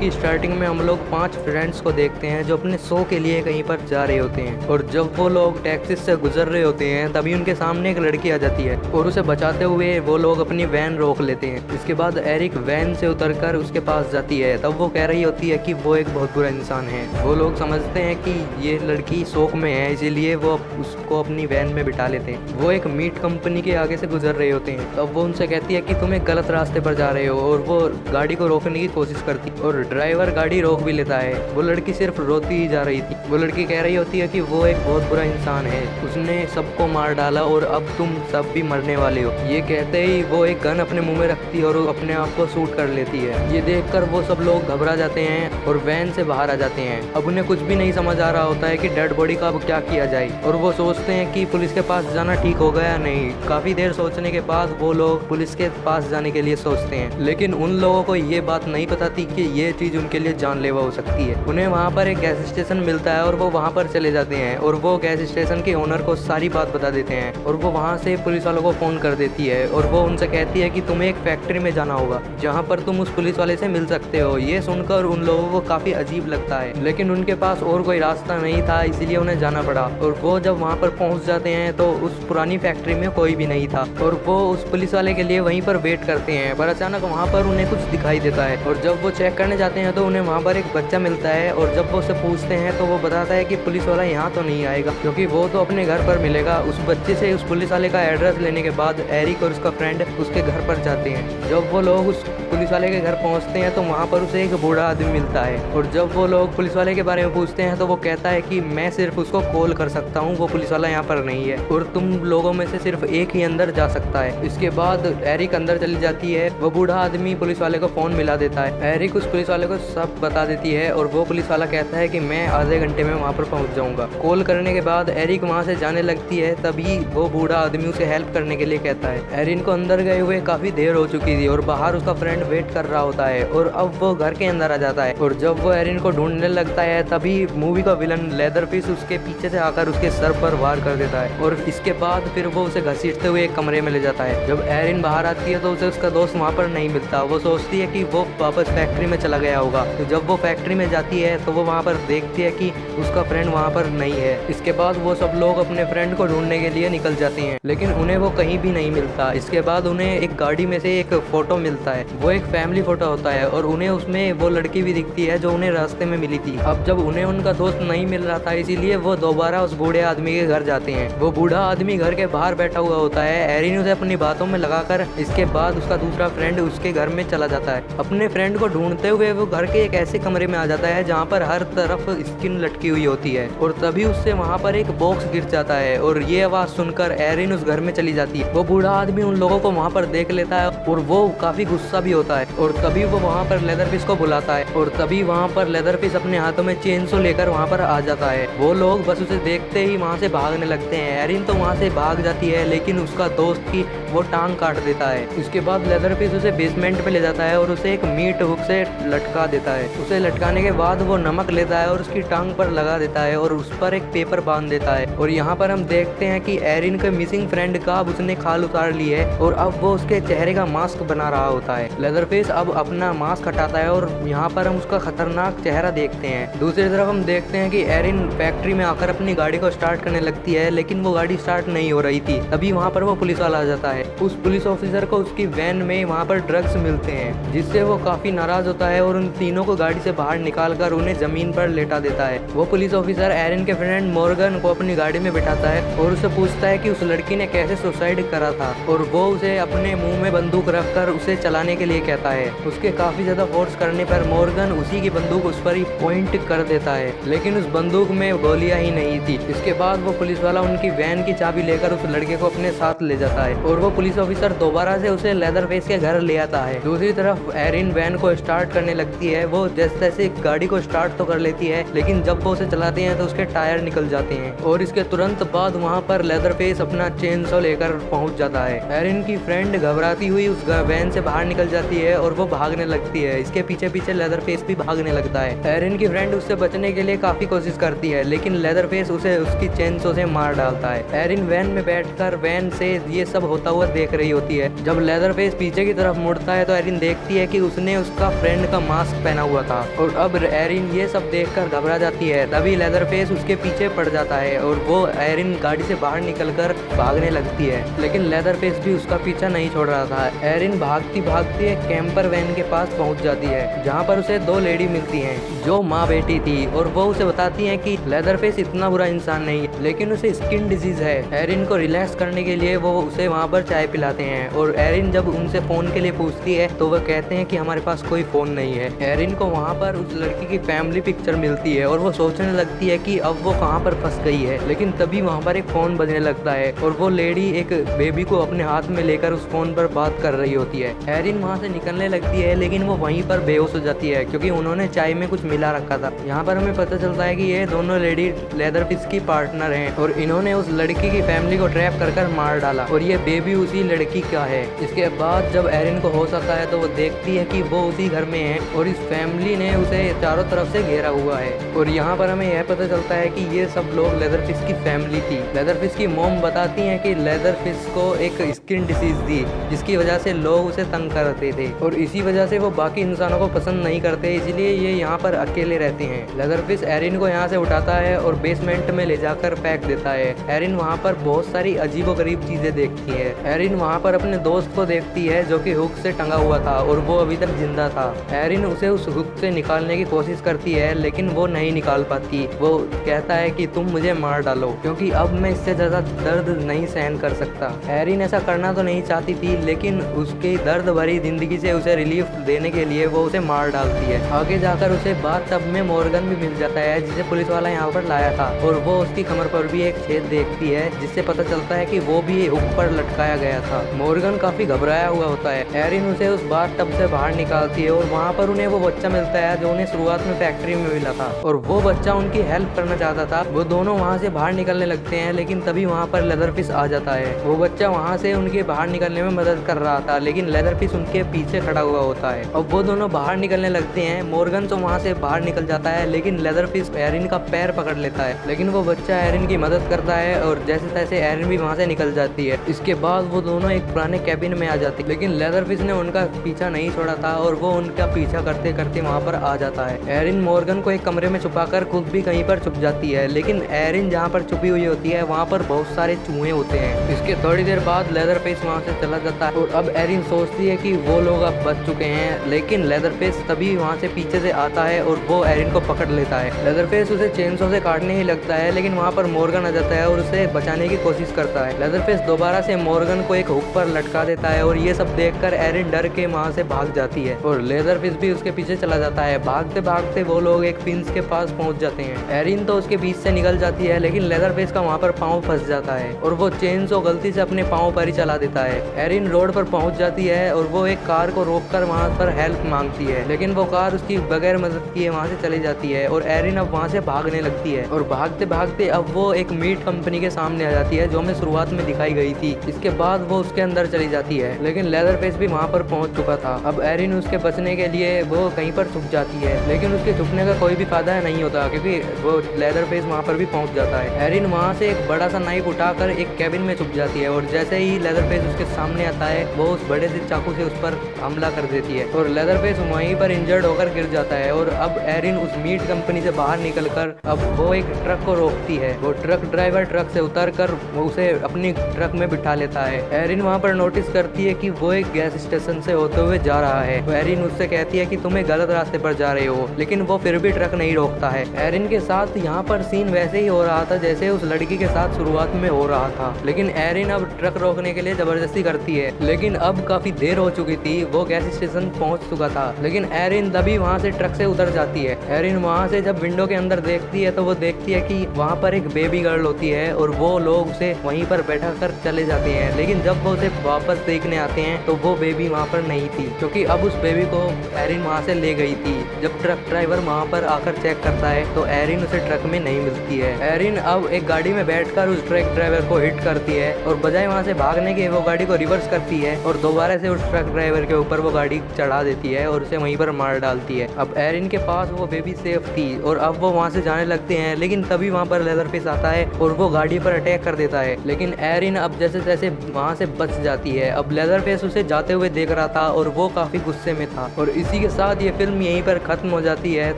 की स्टार्टिंग में हम लोग 5 फ्रेंड्स को देखते हैं जो अपने शो के लिए कहीं पर जा रहे होते हैं, और जब वो लोग टैक्सी से गुजर रहे होते हैं तभी उनके सामने एक लड़की आ जाती है और उसे बचाते हुए वो लोग अपनी वैन रोक लेते हैं। इसके बाद एरिक वैन से उतरकर उसके पास जाती है। तब वो कह रही होती है कि वो एक बहुत बुरा इंसान है। वो लोग समझते हैं कि ये लड़की शौक में है, इसीलिए वो उसको अपनी वैन में बिठा लेते हैं। वो एक मीट कंपनी के आगे से गुजर रहे होते हैं। तब वो उनसे कहती है कि तुम एक गलत रास्ते पर जा रहे हो, और वो गाड़ी को रोकने की कोशिश करती और ड्राइवर गाड़ी रोक भी लेता है। वो लड़की सिर्फ रोती ही जा रही थी। वो लड़की कह रही होती है कि वो एक बहुत बुरा इंसान है, उसने सबको मार डाला और अब तुम सब भी मरने वाले हो। ये कहते ही वो एक गन अपने मुंह में रखती है और अपने आप को शूट कर लेती है। ये देखकर वो सब लोग घबरा जाते हैं और वैन से बाहर आ जाते हैं। अब उन्हें कुछ भी नहीं समझ आ रहा होता है कि डेड बॉडी का अब क्या किया जाए, और वो सोचते हैं कि पुलिस के पास जाना ठीक होगा या नहीं। काफी देर सोचने के बाद वो लोग पुलिस के पास जाने के लिए सोचते हैं, लेकिन उन लोगों को ये बात नहीं पता थी कि ये चीज उनके लिए जानलेवा हो सकती है। उन्हें वहाँ पर एक गैस स्टेशन मिलता है और वो वहाँ पर चले जाते हैं, और वो गैस स्टेशन के ओनर को सारी बात बता देते हैं। और वो वहाँ से पुलिस वालों को फोन कर देती है और वो उनसे कहती है कि तुम्हें एक फैक्ट्री में जाना होगा जहाँ पर तुम उस पुलिस वाले से मिल सकते हो। ये सुनकर उन लोगों को काफी अजीब लगता है, लेकिन उनके पास और कोई रास्ता नहीं था, इसीलिए उन्हें जाना पड़ा। और वो जब वहाँ पर पहुँच जाते हैं तो उस पुरानी फैक्ट्री में कोई भी नहीं था, और वो उस पुलिस वाले के लिए वहीं पर वेट करते हैं। पर अचानक वहाँ पर उन्हें कुछ दिखाई देता है, और जब वो चेक करने जाते हैं तो उन्हें वहाँ पर एक बच्चा मिलता है। और जब वो उसे पूछते हैं तो वो बताता है कि पुलिस वाला यहाँ तो नहीं आएगा, क्योंकि वो तो अपने घर पर मिलेगा। उस बच्चे से उस पुलिस वाले का एड्रेस लेने के बाद एरिक और उसका फ्रेंड उसके घर पर जाते हैं। जब वो लोग उस पुलिस वाले के घर पहुंचते हैं तो वहाँ पर उसे एक बूढ़ा आदमी मिलता है, और जब वो लोग पुलिस वाले के बारे में पूछते हैं तो वो कहता है कि मैं सिर्फ उसको कॉल कर सकता हूँ, वो पुलिस वाला यहाँ पर नहीं है, और तुम लोगों में से सिर्फ एक ही अंदर जा सकता है। इसके बाद एरिक अंदर चली जाती है। वो बूढ़ा आदमी पुलिस वाले को फोन मिला देता है। एरिक उस पुलिस वाले को सब बता देती है, और वो पुलिस वाला कहता है कि मैं आधे घंटे में वहाँ पर पहुँच जाऊँगा। कॉल करने के बाद एरिक वहाँ से जाने लगती है, तभी वो बूढ़ा आदमी उसे हेल्प करने के लिए कहता है। एरिन को अंदर गए हुए काफी देर हो चुकी थी और बाहर उसका फ्रेंड वेट कर रहा होता है, और अब वो घर के अंदर आ जाता है। और जब वो एरिन को ढूंढने लगता है तभी मूवी का विलन लेदरफिश उसके पीछे से आकर उसके सर पर वार कर देता है, और इसके बाद फिर वो उसे घसीटते हुए एक कमरे में ले जाता है। जब एरिन बाहर आती है तो उसे उसका दोस्त वहाँ पर नहीं मिलता। वो सोचती है कि वो वापस फैक्ट्री में चला गया होगा। तो जब वो फैक्ट्री में जाती है तो वो वहाँ पर देखती है कि उसका फ्रेंड वहाँ पर नहीं है। इसके बाद वो सब लोग अपने फ्रेंड को ढूंढने के लिए निकल जाते हैं, लेकिन उन्हें वो कहीं भी नहीं मिलता। इसके बाद उन्हें एक गाड़ी में से एक फोटो मिलता है। वो एक फैमिली फोटो होता है, और उन्हें उसमें वो लड़की भी दिखती है जो उन्हें रास्ते में मिली थी। अब जब उन्हें उनका दोस्त नहीं मिल रहा था, इसीलिए वो दोबारा उस बूढ़े आदमी के घर जाते हैं। वो बूढ़ा आदमी घर के बाहर बैठा हुआ होता है। एरिन उसे अपनी बातों में लगाकर इसके बाद उसका दूसरा फ्रेंड उसके घर में चला जाता है। अपने फ्रेंड को ढूंढते हुए वो घर के एक ऐसे कमरे में आ जाता है जहाँ पर हर तरफ स्किन लटकी हुई होती है, और तभी उससे वहाँ पर एक बॉक्स गिर जाता है, और ये आवाज सुनकर एरिन उस घर में चली जाती है। वो बूढ़ा आदमी उन लोगों को वहाँ पर देख लेता है और वो काफी गुस्सा भी होता है, और तभी वो वहाँ पर लेदरफिश को बुलाता है, और तभी वहाँ पर लेदरफिश अपने हाथों में चेनसो लेकर वहाँ पर आ जाता है। वो लोग बस उसे देखते ही वहाँ से भागने लगते हैं। एरिन तो वहाँ से भाग जाती है, लेकिन उसका दोस्त की वो टांग काट देता है। इसके बाद लेदरफिश उसे बेसमेंट पे ले जाता है और उसे एक मीट हुक से लटका देता है। उसे लटकाने के बाद वो नमक लेता है और उसकी टांग पर लगा देता है और उस पर एक पेपर बांध देता है। और यहाँ पर हम देखते हैं कि एरिन के मिसिंग फ्रेंड का अब उसने खाल उतार ली है, और अब वो उसके चेहरे का मास्क बना रहा होता है। लेदरफिश अब अपना मास्क हटाता है और यहाँ पर हम उसका खतरनाक चेहरा देखते हैं। दूसरी तरफ हम देखते हैं कि एरिन फैक्ट्री में आकर अपनी गाड़ी को स्टार्ट करने लगती है, लेकिन वो गाड़ी स्टार्ट नहीं हो रही थी। तभी वहाँ पर वो पुलिस वाला आ जाता है। उस पुलिस ऑफिसर को उसकी वैन में वहाँ पर ड्रग्स मिलते हैं, जिससे वो काफी नाराज होता है और उन तीनों को गाड़ी से बाहर निकाल कर उन्हें जमीन पर लेटा देता है। वो पुलिस ऑफिसर एरिन के फ्रेंड मॉर्गन को अपनी गाड़ी में बिठाता है और उसे पूछता है कि उस लड़की ने कैसे सुसाइड करा था, और वो उसे अपने मुंह में बंदूक रखकर उसे चलाने के लिए कहता है। उसके काफी ज्यादा फोर्स करने पर मॉर्गन उसी की बंदूक उस पर ही पॉइंट कर देता है, लेकिन उस बंदूक में गोलियां ही नहीं थी। इसके बाद वो पुलिस वाला उनकी वैन की चाबी लेकर उस लड़के को अपने साथ ले जाता है, और वो पुलिस ऑफिसर दोबारा से उसे लेदरफेस के घर ले आता है। दूसरी तरफ एरिन वैन को स्टार्ट करने लगती है। वो जैसे तैसे गाड़ी को स्टार्ट तो कर लेती है, लेकिन जब वो उसे चलाते हैं तो उसके टायर निकल जाते हैं, और इसके तुरंत बाद वहाँ पर लेदरफेस अपना चेनसो लेकर पहुंच जाता है। एरिन की फ्रेंड घबराती हुई उस वैन से बाहर निकल जाती है और वो भागने लगती है। इसके पीछे पीछे लेदरफेस भी भागने लगता है। एरिन की फ्रेंड उससे बचने के लिए काफी कोशिश करती है, लेकिन लेदरफेस उसे उसकी चेनसो से मार डालता है। एरिन वैन में बैठकर वैन से ये सब होता हुआ हुआ देख रही होती है। जब लेदरफेस पीछे की तरफ मुड़ता है तो एरिन देखती है कि उसने उसका फ्रेंड का मास्क पहना हुआ था और अब एरिन ये सब देखकर घबरा जाती है। तभी लेदरफेस उसके पीछे पड़ जाता है और वो एरिन गाड़ी से बाहर निकलकर भागने लगती है, लेकिन लेदरफेस भी उसका पीछा नहीं छोड़ रहा था। एरिन भागती भागती एक कैंपर वैन के पास पहुंच जाती है जहां पर उसे दो लेडी मिलती हैं जो माँ बेटी थी और वो उसे बताती हैं कि लेदरफेस इतना बुरा इंसान नहीं है, लेकिन उसे स्किन डिजीज है। एरिन को रिलैक्स करने के लिए वो उसे वहाँ पर चाय पिलाते हैं और एरिन जब उनसे फोन के लिए पूछती है तो वो कहते हैं कि हमारे पास कोई फोन नहीं है। एरिन को वहाँ पर उस लड़की की फैमिली पिक्चर मिलती है और वो सोचने लगती है कि अब वो कहाँ पर फंस गई है, लेकिन तभी वहाँ पर एक फोन बजने लगता है और वो लेडी एक बेबी को अपने हाथ में लेकर उस फोन पर बात कर रही होती है। एरिन वहाँ से निकलने लगती है लेकिन वो वहीं पर बेहोश हो जाती है क्योंकि उन्होंने चाय में कुछ मिला रखा था। यहाँ पर हमें पता चलता है कि ये दोनों लेडी लेदरफिश की पार्टनर हैं और इन्होंने उस लड़की की फैमिली को ट्रैप कर मार डाला और ये बेबी उसी लड़की का है। इसके बाद जब एरिन को होश आता है तो वो देखती है कि वो उसी घर में है और इस फैमिली ने उसे चारों तरफ से घेरा हुआ है। और यहाँ पर हमें यह पता चलता है कि ये सब लोग लेदरफिश की फैमिली थी। लेदरफिश की मॉम बताती हैं कि लेदरफिश को एक स्किन डिसीज थी जिसकी वजह से लोग उसे तंग करते थे और इसी वजह से वो बाकी इंसानों को पसंद नहीं करते, इसलिए ये यहाँ पर अकेले रहते हैं। लेदरफिश एरिन को यहाँ से उठाता है और बेसमेंट में ले जाकर फेंक देता है। एरिन वहाँ पर बहुत सारी अजीबोगरीब चीजें देखती है। एरिन वहाँ पर अपने दोस्त को देखती है जो कि हुक से टंगा हुआ था और वो अभी तक जिंदा था। एरिन उसे उस हुक से निकालने की कोशिश करती है लेकिन वो नहीं निकाल पाती। वो कहता है कि तुम मुझे मार डालो क्योंकि अब मैं इससे ज्यादा दर्द नहीं सहन कर सकता। एरिन ऐसा करना तो नहीं चाहती थी लेकिन उसकी दर्द भरी जिंदगी से उसे रिलीफ देने के लिए वो उसे मार डालती है। आगे जाकर उसे बाथटब में मॉर्गन भी मिल जाता है जिसे पुलिस वाला यहाँ पर लाया था और वो उसकी कमर पर भी एक छेद देखती है जिससे पता चलता है कि वो भी हुक पर लटकाया गया था। मॉर्गन काफी घबराया हुआ होता है। एरिन उसे उस बाथटब से बाहर निकालती है और वहाँ पर उन्हें वो बच्चा मिलता है जो उन्हें शुरुआत में फैक्ट्री में मिला था और वो बच्चा उनकी हेल्प करना चाहता था। वो दोनों वहाँ से बाहर निकलने लगते हैं लेकिन तभी वहाँ पर लेदरफिश आ जाता है। वो बच्चा वहाँ से उनके बाहर निकलने में मदद कर रहा था लेकिन लेदरफिश उनके पीछे खड़ा हुआ होता है और वो दोनों बाहर निकलने लगते हैं। मॉर्गन तो वहाँ से बाहर निकल जाता है लेकिन लेदरफिश एरिन का पैर पकड़ लेता है, लेकिन वो बच्चा एरिन की मदद करता है और जैसे तैसे एरिन भी वहाँ से निकल जाती है। इसके बाद वो दोनों एक पुराने कैबिन में आ जाती है लेकिन लेदरफिश ने उनका पीछा नहीं छोड़ा था और वो उनका पीछा करते करते वहाँ पर आ जाता है। एरिन मॉर्गन को एक कमरे में छुपाकर खुद भी कहीं पर छुप जाती है लेकिन एरिन जहाँ पर छुपी हुई होती है वहाँ पर बहुत सारे चूहे होते हैं। इसके थोड़ी देर बाद लेदरफिश वहाँ से चला जाता है और अब एरिन सोचती है कि वो लोग अब बच चुके हैं, लेकिन लेदरफिश तभी वहाँ से पीछे से आता है और वो एरिन को पकड़ लेता है। लेदरफिश उसे चेनसो से काटने ही लगता है लेकिन वहाँ पर मॉर्गन आ जाता है और उसे बचाने की कोशिश करता है। लेदरफिश दोबारा से मॉर्गन को एक हुक पर लटका देता है और ये सब देखकर एरिन डर के वहाँ से भाग जाती है और लेदरफिश भी उसके पीछे चला जाता है। भागते भागते वो लोग एक फिंच के पास पहुँच जाते हैं। एरिन तो उसके बीच से निकल जाती है लेकिन लेदरफिश का वहाँ पर पाँव फंस जाता है और वो चेनसो गलती से अपने पाँव पर ही चला देता है। एरिन रोड पर पहुँच जाती है और वो एक कार को रोककर वहाँ पर हेल्प मांगती है लेकिन वो कार उसकी बगैर मदद किए वहाँ से चली जाती है और एरिन अब वहाँ से भागने लगती है और भागते भागते अब वो एक मीट कंपनी के सामने आ जाती है जो हमें शुरुआत में दिखाई गई थी। इसके बाद वो उसके अंदर चली जाती है लेकिन लेदरफिश भी वहाँ पर पहुँच चुका था। अब एरिन उसके बचने के लिए वो कहीं पर छुप जाती है लेकिन उसके छुपने का कोई भी फायदा नहीं होता क्योंकि वो लेदरफिश वहाँ पर भी पहुँच जाता है। एरिन वहाँ से एक बड़ा सा नाइफ उठाकर एक कैबिन में छुप जाती है और जैसे ही लेदरफिश उसके सामने आता है वो उस बड़े से चाकू से उस पर हमला कर देती है और लेदरफिश वहीं पर इंजर्ड होकर गिर जाता है। और अब एरिन उस मीट कंपनी से बाहर निकलकर अब वो एक ट्रक को रोकती है। वो ट्रक ड्राइवर ट्रक से उतरकर वो उसे अपनी ट्रक में बिठा लेता है। एरिन वहाँ पर नोटिस करती है कि वो एक गैस स्टेशन से होते हुए जा रहा है। तो एरिन उससे कहती है कि तुम्हें गलत रास्ते पर जा रहे हो, लेकिन वो फिर भी ट्रक नहीं रोकता है। एरिन के साथ यहाँ पर सीन वैसे ही हो रहा था जैसे उस लड़की के साथ शुरुआत में हो रहा था, लेकिन एरिन अब ट्रक रोकने के लिए जबरदस्ती करती है। लेकिन अब काफी देर हो चुकी थी, वो गैस स्टेशन पहुंच चुका था, लेकिन एरिन तभी वहां से ट्रक से उतर जाती है। एरिन वहां से जब विंडो के अंदर देखती है तो वो देखती है कि वहां पर एक बेबी गर्ल होती है और वो लोग उसे वहीं पर बैठा कर चले जाते हैं। लेकिन जब वो उसे वापस देखने आते हैं तो वो बेबी वहां पर नहीं थी, क्योंकि अब उस बेबी को एरिन वहां से ले गई थी। जब ट्रक ड्राइवर वहां पर आकर चेक करता है तो एरिन उसे ट्रक में नहीं मिलती है। एरिन अब एक गाड़ी में बैठकर उस ट्रक ड्राइवर को हिट करती है और बजाय वहां से भागने के वो गाड़ी को रिवर्स करती है और दोबारा से उस ट्रक ड्राइवर के ऊपर वो गाड़ी चढ़ा देती है और उसे वहीं पर मार डालती है। अब एरिन के पास वो बेबी सेफ थी और अब वो वहाँ से जाने लगते हैं, लेकिन तभी वहाँ पर लेदरफेस आता है और वो गाड़ी पर अटैक कर देता है। लेकिन एरिन अब जैसे तैसे वहाँ से बच जाती है। अब लेदरफेस उसे जाते हुए देख रहा था और वो काफी गुस्से में था। और इसी के साथ ये फिल्म यहीं पर खत्म हो जाती है।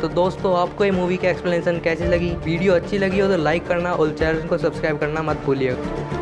तो दोस्तों, आपको ये मूवी का एक्सप्लेनेशन कैसी लगी? वीडियो अच्छी लगी हो तो लाइक करना और चैनल को सब्सक्राइब करना मत भूलिएगा।